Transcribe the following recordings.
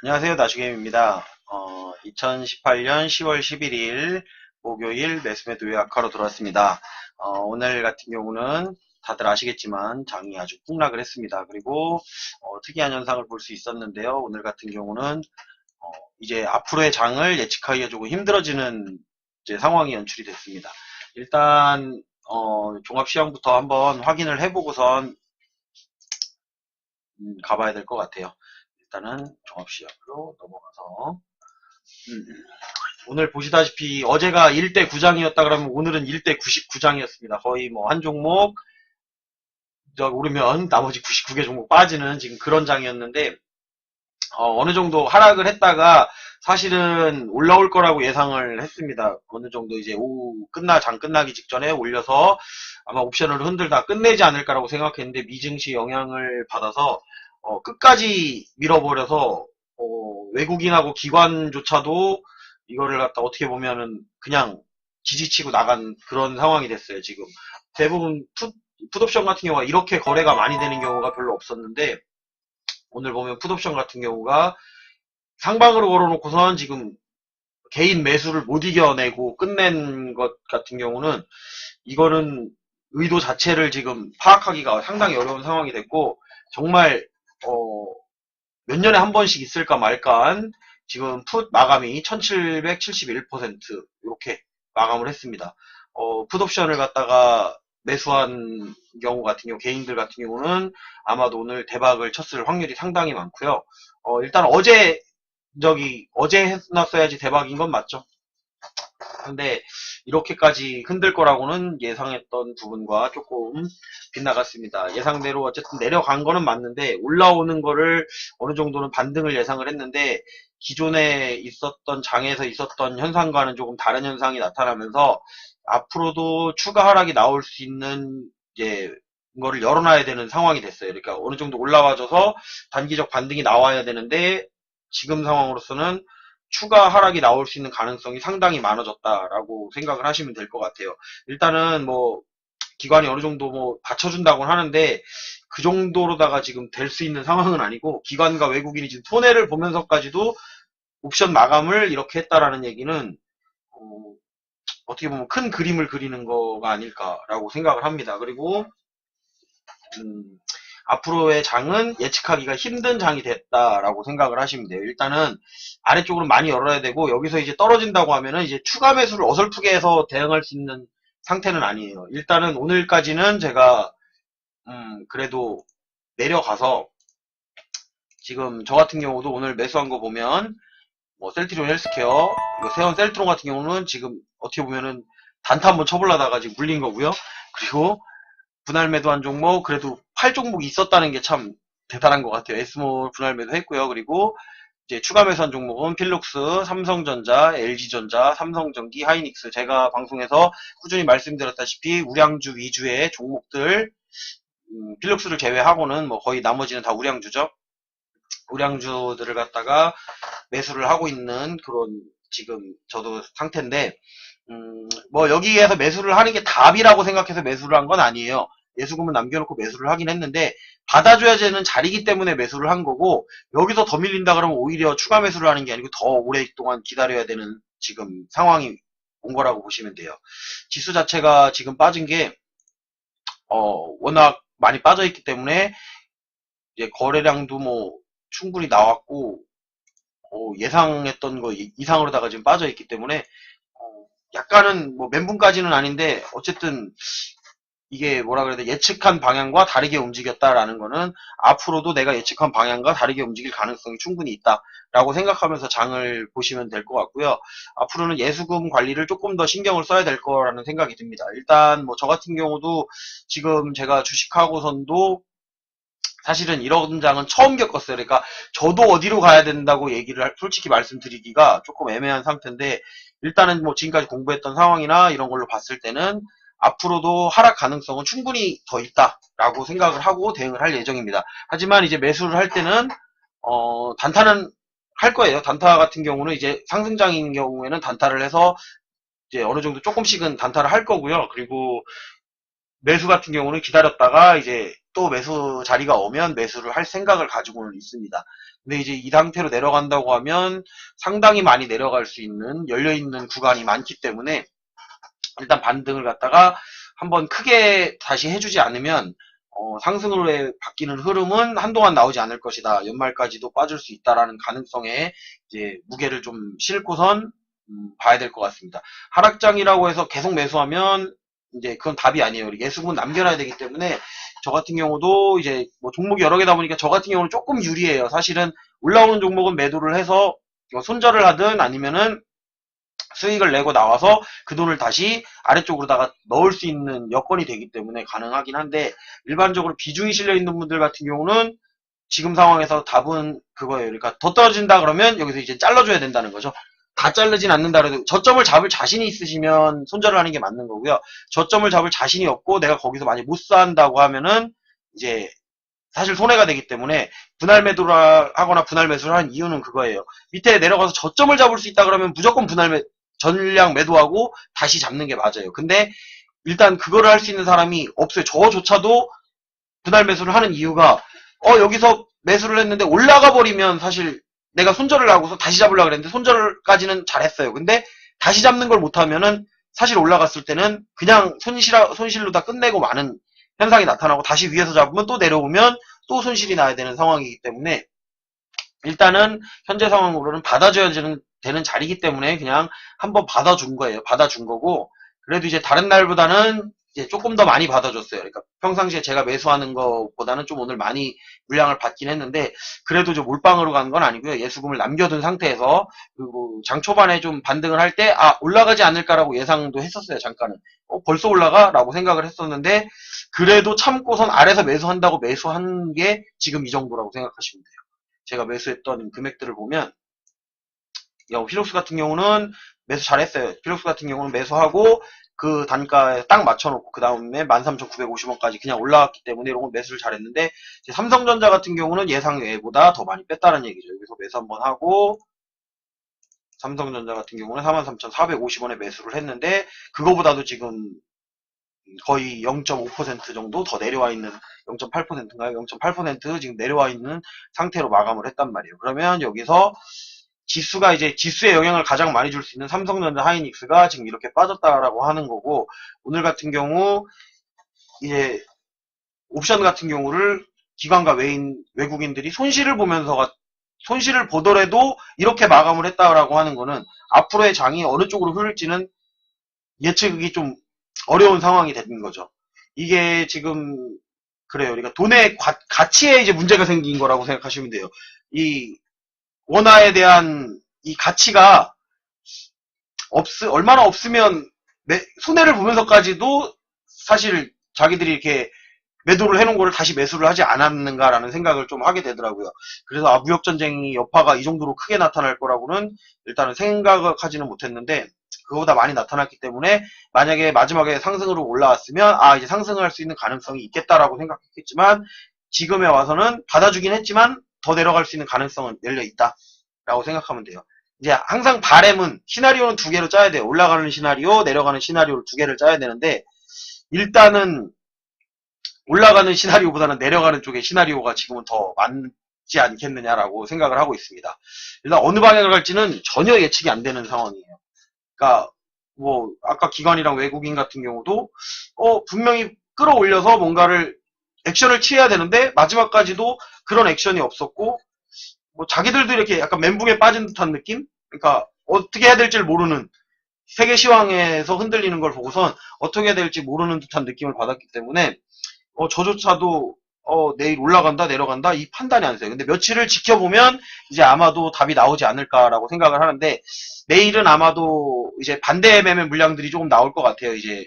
안녕하세요. 나주게임입니다. 2018년 10월 11일 목요일 매수매도 요약하러 들어왔습니다. 오늘 같은 경우는 다들 아시겠지만 장이 아주 폭락을 했습니다. 그리고 특이한 현상을 볼 수 있었는데요. 오늘 같은 경우는 이제 앞으로의 장을 예측하기가 조금 힘들어지는 이제 상황이 연출이 됐습니다. 일단 종합시황부터 한번 확인을 해보고선 가봐야 될 것 같아요. 일단은 종합시황으로 넘어가서 오늘 보시다시피 어제가 1대 9장이었다 그러면 오늘은 1대 99장이었습니다. 거의 뭐 한 종목 오르면 나머지 99개 종목 빠지는 지금 그런 장이었는데 어느 정도 하락을 했다가 사실은 올라올 거라고 예상을 했습니다. 어느 정도 이제 오후 장 끝나기 직전에 올려서 아마 옵션을 흔들다 끝내지 않을까라고 생각했는데 미증시 영향을 받아서 끝까지 밀어버려서 외국인하고 기관조차도 이거를 갖다 어떻게 보면은 그냥 지지치고 나간 그런 상황이 됐어요. 지금 대부분 풋옵션 같은 경우가 이렇게 거래가 많이 되는 경우가 별로 없었는데 오늘 보면 풋옵션 같은 경우가 상방으로 걸어놓고선 지금 개인 매수를 못 이겨내고 끝낸 것 같은 경우는 이거는 의도 자체를 지금 파악하기가 상당히 어려운 상황이 됐고 정말 몇 년에 한 번씩 있을까 말까한 지금 풋 마감이 1771% 이렇게 마감을 했습니다. 풋옵션을 갖다가 매수한 경우 같은 경우 개인들 같은 경우는 아마도 오늘 대박을 쳤을 확률이 상당히 많고요. 일단 어제 해놨어야지 대박인 건 맞죠. 근데 이렇게까지 흔들 거라고는 예상했던 부분과 조금 빗나갔습니다. 예상대로 어쨌든 내려간 거는 맞는데 올라오는 거를 어느 정도는 반등을 예상을 했는데 기존에 있었던 장에서 있었던 현상과는 조금 다른 현상이 나타나면서 앞으로도 추가 하락이 나올 수 있는 이제 거를 열어놔야 되는 상황이 됐어요. 그러니까 어느 정도 올라와줘서 단기적 반등이 나와야 되는데 지금 상황으로서는 추가 하락이 나올 수 있는 가능성이 상당히 많아졌다라고 생각을 하시면 될 것 같아요. 일단은 뭐 기관이 어느 정도 뭐 받쳐준다고는 하는데 그 정도로다가 지금 될 수 있는 상황은 아니고 기관과 외국인이 지금 손해를 보면서까지도 옵션 마감을 이렇게 했다라는 얘기는 어떻게 보면 큰 그림을 그리는 거가 아닐까라고 생각을 합니다. 그리고 음, 앞으로의 장은 예측하기가 힘든 장이 됐다라고 생각을 하시면 돼요. 일단은 아래쪽으로 많이 열어야 되고 여기서 이제 떨어진다고 하면은 이제 추가 매수를 어설프게 해서 대응할 수 있는 상태는 아니에요. 일단은 오늘까지는 제가 그래도 내려가서 지금 저 같은 경우도 오늘 매수한 거 보면 뭐 셀트리온 헬스케어 이거 세원 셀트론 같은 경우는 지금 어떻게 보면은 단타 한번 쳐보려다가 지금 물린 거고요. 그리고 분할 매도한 종목 그래도 8종목이 있었다는 게 참 대단한 것 같아요. 에스몰 분할 매도 했고요. 그리고 이제 추가 매수한 종목은 필룩스, 삼성전자, LG전자, 삼성전기, 하이닉스 제가 방송에서 꾸준히 말씀드렸다시피 우량주 위주의 종목들 필룩스를 제외하고는 뭐 거의 나머지는 다 우량주죠. 우량주들을 갖다가 매수를 하고 있는 그런 지금 저도 상태인데 뭐 여기에서 매수를 하는 게 답이라고 생각해서 매수를 한 건 아니에요. 예수금은 남겨놓고 매수를 하긴 했는데 받아줘야 되는 자리이기 때문에 매수를 한 거고 여기서 더 밀린다 그러면 오히려 추가 매수를 하는 게 아니고 더 오랫동안 기다려야 되는 지금 상황이 온 거라고 보시면 돼요. 지수 자체가 지금 빠진 게 워낙 많이 빠져있기 때문에 이제 거래량도 뭐 충분히 나왔고 예상했던 거 이상으로다가 지금 빠져있기 때문에 약간은 뭐 멘붕까지는 아닌데 어쨌든 이게 뭐라 그래야 돼 예측한 방향과 다르게 움직였다라는 거는 앞으로도 내가 예측한 방향과 다르게 움직일 가능성이 충분히 있다라고 생각하면서 장을 보시면 될 것 같고요. 앞으로는 예수금 관리를 조금 더 신경을 써야 될 거라는 생각이 듭니다. 일단 뭐 저 같은 경우도 지금 제가 주식하고선도 사실은 이런 장은 처음 겪었어요. 그러니까 저도 어디로 가야 된다고 얘기를 솔직히 말씀드리기가 조금 애매한 상태인데 일단은 뭐 지금까지 공부했던 상황이나 이런 걸로 봤을 때는 앞으로도 하락 가능성은 충분히 더 있다라고 생각을 하고 대응을 할 예정입니다. 하지만 이제 매수를 할 때는 단타는 할 거예요. 단타 같은 경우는 이제 상승장인 경우에는 단타를 해서 이제 어느 정도 조금씩은 단타를 할 거고요. 그리고 매수 같은 경우는 기다렸다가 이제 또 매수 자리가 오면 매수를 할 생각을 가지고는 있습니다. 근데 이제 이 상태로 내려간다고 하면 상당히 많이 내려갈 수 있는 열려있는 구간이 많기 때문에 일단 반등을 갖다가 한번 크게 다시 해주지 않으면 상승으로 바뀌는 흐름은 한동안 나오지 않을 것이다. 연말까지도 빠질 수 있다라는 가능성에 이제 무게를 좀 싣고선 봐야 될 것 같습니다. 하락장이라고 해서 계속 매수하면 이제 그건 답이 아니에요. 예수금은 남겨놔야 되기 때문에 저 같은 경우도 이제 뭐 종목이 여러 개다 보니까 저 같은 경우는 조금 유리해요. 사실은 올라오는 종목은 매도를 해서 손절을 하든 아니면은 수익을 내고 나와서 그 돈을 다시 아래쪽으로다가 넣을 수 있는 여건이 되기 때문에 가능하긴 한데 일반적으로 비중이 실려 있는 분들 같은 경우는 지금 상황에서 답은 그거예요. 그러니까 더 떨어진다 그러면 여기서 이제 잘라줘야 된다는 거죠. 다 자르진 않는다 그래도 저점을 잡을 자신이 있으시면 손절을 하는 게 맞는 거고요. 저점을 잡을 자신이 없고 내가 거기서 많이 못 산다고 하면은 이제 사실 손해가 되기 때문에 분할 매도를 하거나 분할 매수를 하는 이유는 그거예요. 밑에 내려가서 저점을 잡을 수 있다 그러면 무조건 전량 매도하고 다시 잡는 게 맞아요. 근데 일단 그거를 할 수 있는 사람이 없어요. 저조차도 분할 매수를 하는 이유가 여기서 매수를 했는데 올라가 버리면 사실 내가 손절을 하고서 다시 잡으려고 그랬는데 손절까지는 잘했어요. 근데 다시 잡는 걸 못하면은 사실 올라갔을 때는 그냥 손실로 다 끝내고 마는 현상이 나타나고 다시 위에서 잡으면 또 내려오면 또 손실이 나야 되는 상황이기 때문에 일단은 현재 상황으로는 받아줘야 되는 자리이기 때문에 그냥 한번 받아준 거예요. 받아준 거고 그래도 이제 다른 날보다는 이제 조금 더 많이 받아줬어요. 그러니까 평상시에 제가 매수하는 것보다는 좀 오늘 많이 물량을 받긴 했는데 그래도 좀 몰빵으로 간 건 아니고요. 예수금을 남겨둔 상태에서 그리고 장 초반에 좀 반등을 할 때 올라가지 않을까라고 예상도 했었어요. 잠깐은 벌써 올라가? 라고 생각을 했었는데 그래도 참고선 아래서 매수한다고 매수한 게 지금 이 정도라고 생각하시면 돼요. 제가 매수했던 금액들을 보면 필록스 같은 경우는 매수 잘했어요. 필록스 같은 경우는 매수하고 그 단가에 딱 맞춰놓고 그 다음에 13,950원까지 그냥 올라왔기 때문에 이런 건 매수를 잘했는데 삼성전자 같은 경우는 예상 외보다 더 많이 뺐다는 얘기죠. 여기서 매수 한번 하고 삼성전자 같은 경우는 43,450원에 매수를 했는데 그거보다도 지금 거의 0.5% 정도 더 내려와 있는 0.8%인가요? 0.8% 지금 내려와 있는 상태로 마감을 했단 말이에요. 그러면 여기서 지수가 이제 지수의 영향을 가장 많이 줄 수 있는 삼성전자 하이닉스가 지금 이렇게 빠졌다라고 하는 거고 오늘 같은 경우 이제 옵션 같은 경우를 기관과 외국인들이 손실을 보더라도 이렇게 마감을 했다라고 하는 거는 앞으로의 장이 어느 쪽으로 흐를지는 예측이 좀 어려운 상황이 되는 거죠. 이게 지금 그래요. 그러니까 돈의 가치에 이제 문제가 생긴 거라고 생각하시면 돼요. 이 원화에 대한 이 가치가 얼마나 없으면 손해를 보면서까지도 사실 자기들이 이렇게 매도를 해놓은 거를 다시 매수를 하지 않았는가라는 생각을 좀 하게 되더라고요. 그래서 무역전쟁이 여파가 이 정도로 크게 나타날 거라고는 일단은 생각하지는 못했는데 그거보다 많이 나타났기 때문에 만약에 마지막에 상승으로 올라왔으면 이제 상승을 할 수 있는 가능성이 있겠다라고 생각했겠지만 지금에 와서는 받아주긴 했지만 더 내려갈 수 있는 가능성은 열려있다 라고 생각하면 돼요. 이제 항상 바램은 시나리오는 두 개로 짜야 돼요. 올라가는 시나리오, 내려가는 시나리오를 두 개를 짜야 되는데 일단은 올라가는 시나리오보다는 내려가는 쪽의 시나리오가 지금은 더 많지 않겠느냐라고 생각을 하고 있습니다. 일단 어느 방향을 갈지는 전혀 예측이 안 되는 상황이에요. 그러니까 뭐 아까 기관이랑 외국인 같은 경우도 분명히 끌어올려서 뭔가를 액션을 취해야 되는데 마지막까지도 그런 액션이 없었고 뭐 자기들도 이렇게 약간 멘붕에 빠진 듯한 느낌? 그러니까 어떻게 해야 될지 모르는 세계 시황에서 흔들리는 걸 보고선 어떻게 해야 될지 모르는 듯한 느낌을 받았기 때문에 저조차도 내일 올라간다 내려간다 이 판단이 안 돼요. 근데 며칠을 지켜보면 이제 아마도 답이 나오지 않을까라고 생각을 하는데 내일은 아마도 이제 반대 매매 물량들이 조금 나올 것 같아요. 이제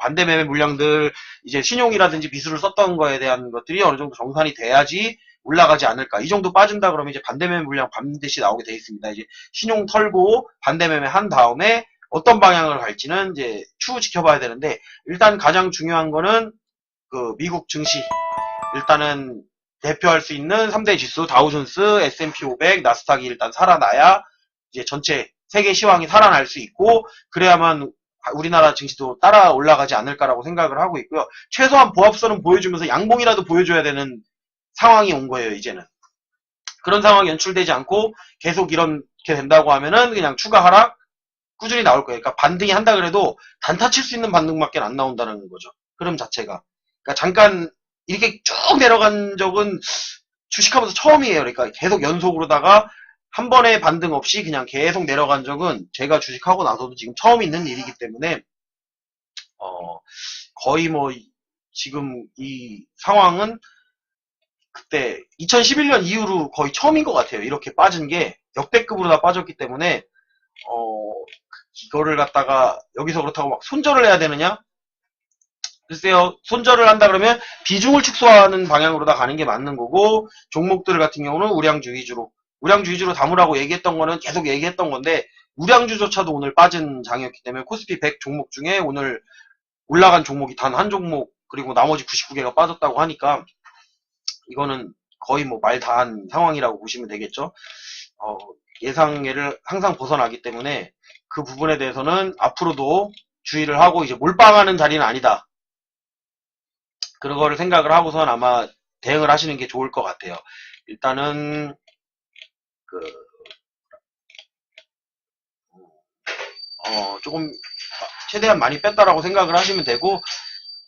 반대 매매 물량들 이제 신용이라든지 미수를 썼던 거에 대한 것들이 어느 정도 정산이 돼야지 올라가지 않을까. 이 정도 빠진다 그러면 이제 반대 매매 물량 반드시 나오게 돼 있습니다. 이제 신용 털고 반대 매매 한 다음에 어떤 방향을 갈지는 이제 추후 지켜봐야 되는데 일단 가장 중요한 거는 그 미국 증시 일단은 대표할 수 있는 3대 지수 다우존스, S&P 500, 나스닥이 일단 살아나야 이제 전체 세계 시황이 살아날 수 있고 그래야만 우리나라 증시도 따라 올라가지 않을까라고 생각을 하고 있고요. 최소한 보합선은 보여주면서 양봉이라도 보여줘야 되는 상황이 온 거예요, 이제는. 그런 상황이 연출되지 않고 계속 이렇게 된다고 하면은 그냥 추가 하락 꾸준히 나올 거예요. 그러니까 반등이 한다 그래도 단타 칠 수 있는 반등밖에 안 나온다는 거죠. 흐름 자체가. 그러니까 잠깐 이렇게 쭉 내려간 적은 주식하면서 처음이에요. 그러니까 계속 연속으로다가 한 번의 반등 없이 그냥 계속 내려간 적은 제가 주식하고 나서도 지금 처음 있는 일이기 때문에 거의 뭐 지금 이 상황은 그때 2011년 이후로 거의 처음인 것 같아요. 이렇게 빠진 게 역대급으로 다 빠졌기 때문에 이거를 갖다가 여기서 그렇다고 막 손절을 해야 되느냐? 글쎄요. 손절을 한다 그러면 비중을 축소하는 방향으로 다 가는 게 맞는 거고, 종목들 같은 경우는 우량주 위주로 담으라고 얘기했던 거는 계속 얘기했던 건데, 우량주조차도 오늘 빠진 장이었기 때문에 코스피 100 종목 중에 오늘 올라간 종목이 단 한 종목, 그리고 나머지 99개가 빠졌다고 하니까 이거는 거의 뭐 말 다 한 상황이라고 보시면 되겠죠. 예상외를 항상 벗어나기 때문에 그 부분에 대해서는 앞으로도 주의를 하고 이제 몰빵하는 자리는 아니다. 그거를 생각을 하고선 아마 대응을 하시는 게 좋을 것 같아요. 일단은 조금 최대한 많이 뺐다라고 생각을 하시면 되고,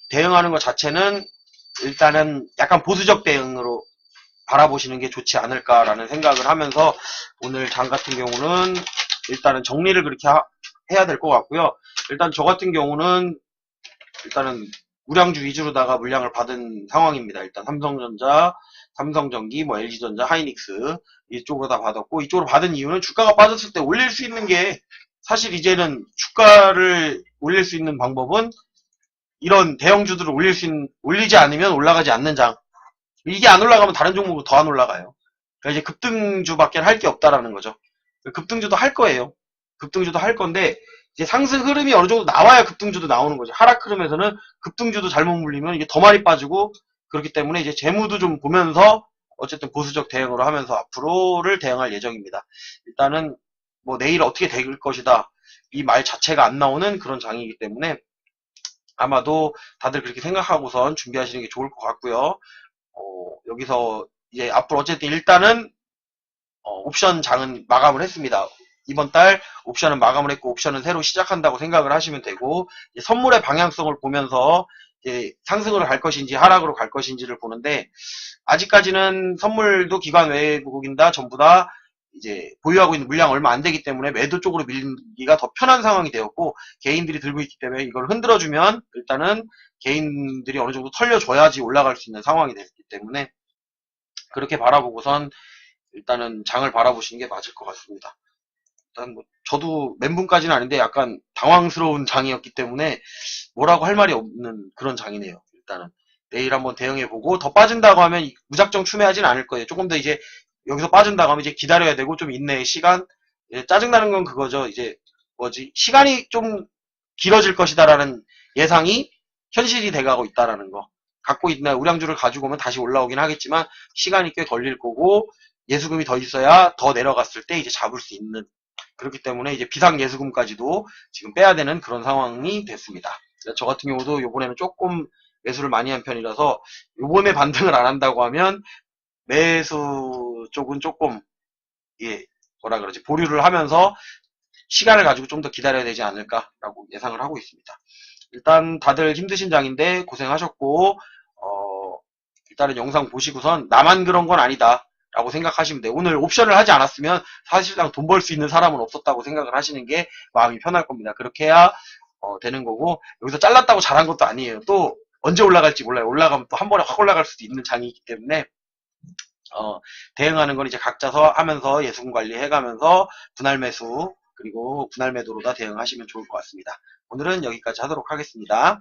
대응하는 것 자체는 일단은 약간 보수적 대응으로 바라보시는 게 좋지 않을까라는 생각을 하면서 오늘 장 같은 경우는 일단은 정리를 그렇게 해야 될 것 같고요. 일단 저 같은 경우는 일단은 우량주 위주로다가 물량을 받은 상황입니다. 일단 삼성전자, 삼성전기, 뭐 LG전자, 하이닉스 이쪽으로 다 받았고, 이쪽으로 받은 이유는 주가가 빠졌을 때 올릴 수 있는 게, 사실 이제는 주가를 올릴 수 있는 방법은 이런 대형주들을 올리지 않으면 올라가지 않는 장. 이게 안 올라가면 다른 종목은 더 안 올라가요. 그러니까 이제 급등주밖에 할 게 없다라는 거죠. 급등주도 할 거예요. 급등주도 할 건데, 이제 상승 흐름이 어느 정도 나와야 급등주도 나오는 거죠. 하락 흐름에서는 급등주도 잘못 물리면 이게 더 많이 빠지고, 그렇기 때문에 이제 재무도 좀 보면서 어쨌든 보수적 대응으로 하면서 앞으로를 대응할 예정입니다. 일단은 뭐 내일 어떻게 될 것이다, 이 말 자체가 안 나오는 그런 장이기 때문에 아마도 다들 그렇게 생각하고선 준비하시는 게 좋을 것 같고요. 여기서 이제 앞으로 어쨌든 일단은 옵션 장은 마감을 했습니다. 이번 달 옵션은 마감을 했고, 옵션은 새로 시작한다고 생각을 하시면 되고, 선물의 방향성을 보면서 이제 상승으로 갈 것인지 하락으로 갈 것인지를 보는데, 아직까지는 선물도 기관 외국인 다 전부 다 이제 보유하고 있는 물량 얼마 안 되기 때문에 매도 쪽으로 밀기가 더 편한 상황이 되었고, 개인들이 들고 있기 때문에 이걸 흔들어주면 일단은 개인들이 어느 정도 털려줘야지 올라갈 수 있는 상황이 됐기 때문에 그렇게 바라보고선 일단은 장을 바라보시는 게 맞을 것 같습니다. 일단 뭐 저도 멘붕까지는 아닌데 약간 당황스러운 장이었기 때문에 뭐라고 할 말이 없는 그런 장이네요. 일단은 내일 한번 대응해보고, 더 빠진다고 하면 무작정 추매하진 않을 거예요. 조금 더 이제 여기서 빠진다고 하면 이제 기다려야 되고, 좀 인내의 시간, 짜증나는 건 그거죠. 이제 시간이 좀 길어질 것이다라는 예상이 현실이 돼가고 있다라는 거. 갖고 있나 우량주를 가지고 오면 다시 올라오긴 하겠지만 시간이 꽤 걸릴 거고, 예수금이 더 있어야 더 내려갔을 때 이제 잡을 수 있는, 그렇기 때문에 이제 비상 예수금까지도 지금 빼야 되는 그런 상황이 됐습니다. 저 같은 경우도 요번에는 조금 매수를 많이 한 편이라서, 요번에 반등을 안 한다고 하면 매수 쪽은 조금 뭐라 그러지, 보류를 하면서 시간을 가지고 좀 더 기다려야 되지 않을까라고 예상을 하고 있습니다. 일단 다들 힘드신 장인데 고생하셨고, 일단은 영상 보시고선 나만 그런 건 아니다 라고 생각하시면 돼요. 오늘 옵션을 하지 않았으면 사실상 돈 벌 수 있는 사람은 없었다고 생각을 하시는 게 마음이 편할 겁니다. 그렇게 해야 되는 거고, 여기서 잘랐다고 잘한 것도 아니에요. 또 언제 올라갈지 몰라요. 올라가면 또 한 번에 확 올라갈 수도 있는 장이기 때문에 대응하는 건 이제 각자서 하면서 예수금 관리해가면서 분할 매수 그리고 분할 매도로 다 대응하시면 좋을 것 같습니다. 오늘은 여기까지 하도록 하겠습니다.